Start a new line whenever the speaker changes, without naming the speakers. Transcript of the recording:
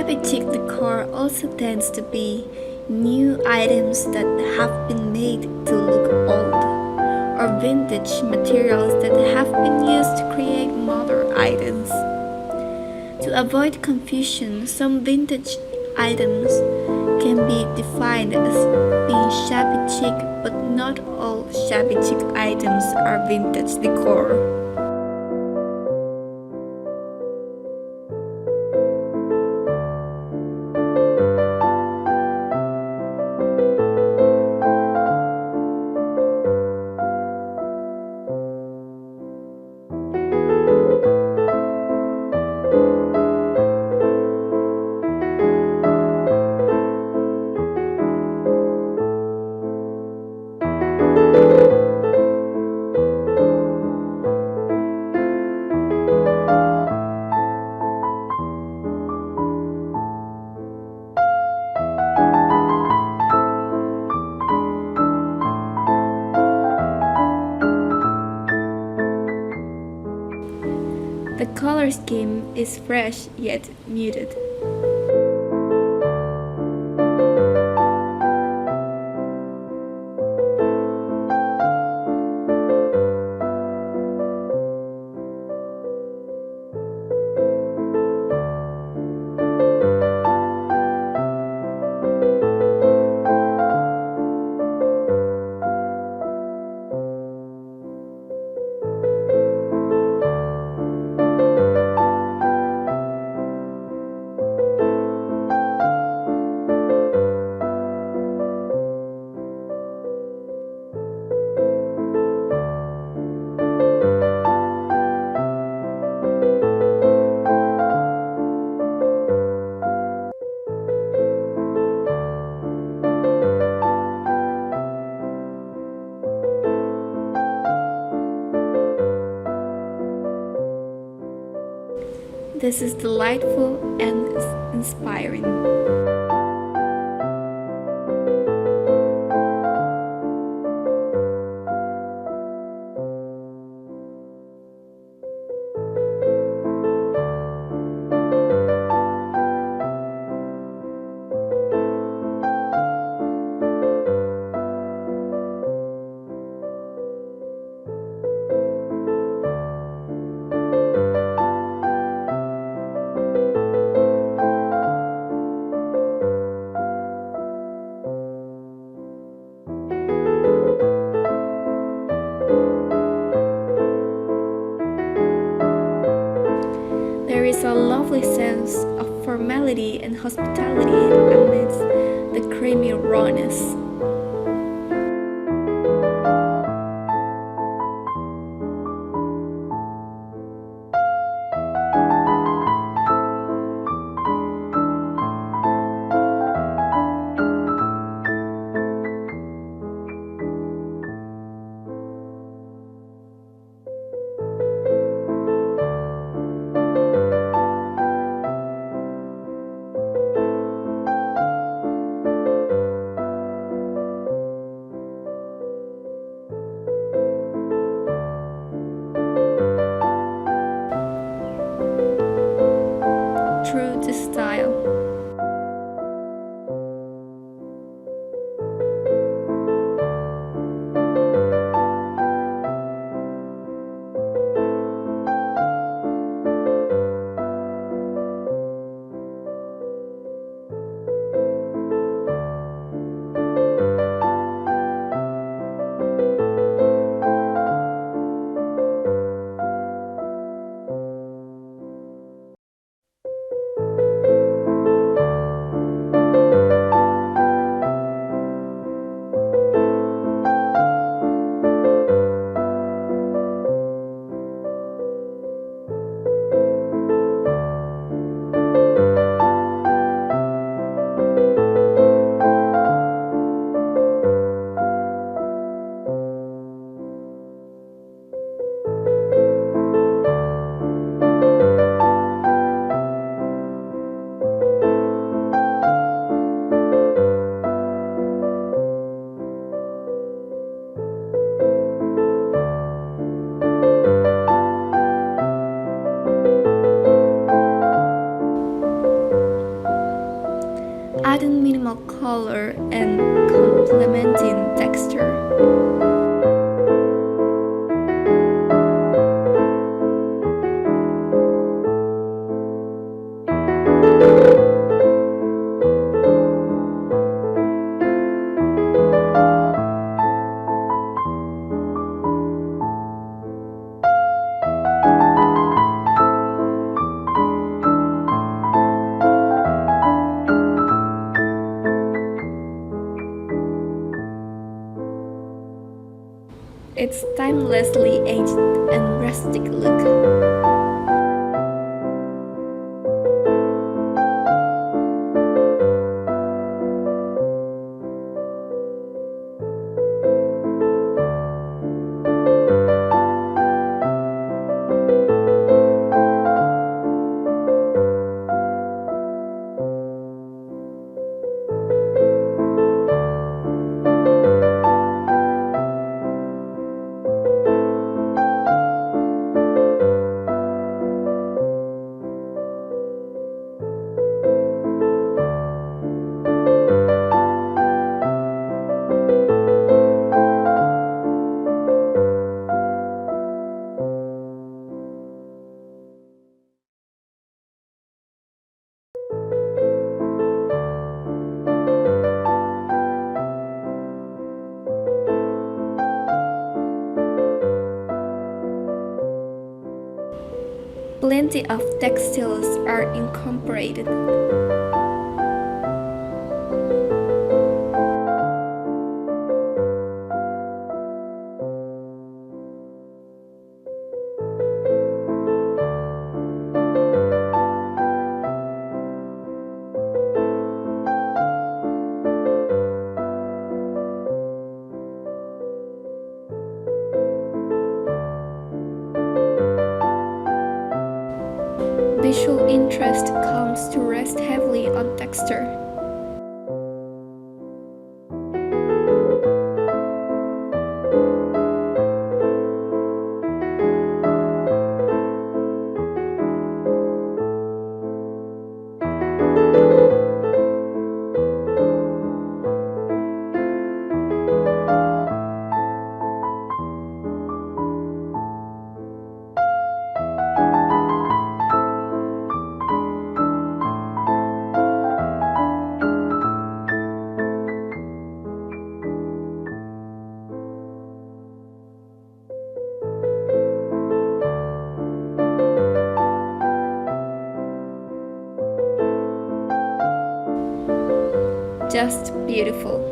Shabby chic decor also tends to be new items that have been made to look old, or vintage materials that have been used to create modern items. To avoid confusion, some vintage items can be defined as being shabby chic, but not all shabby chic items are vintage decor. The color scheme is fresh yet muted. This is delightful and inspiring. There is a lovely sense of formality and hospitality amidst the creamy rawness. color and complementing texture. Its timelessly aged and rustic look. Plenty of textiles are incorporated. Visual interest comes to rest heavily on texture. Just beautiful.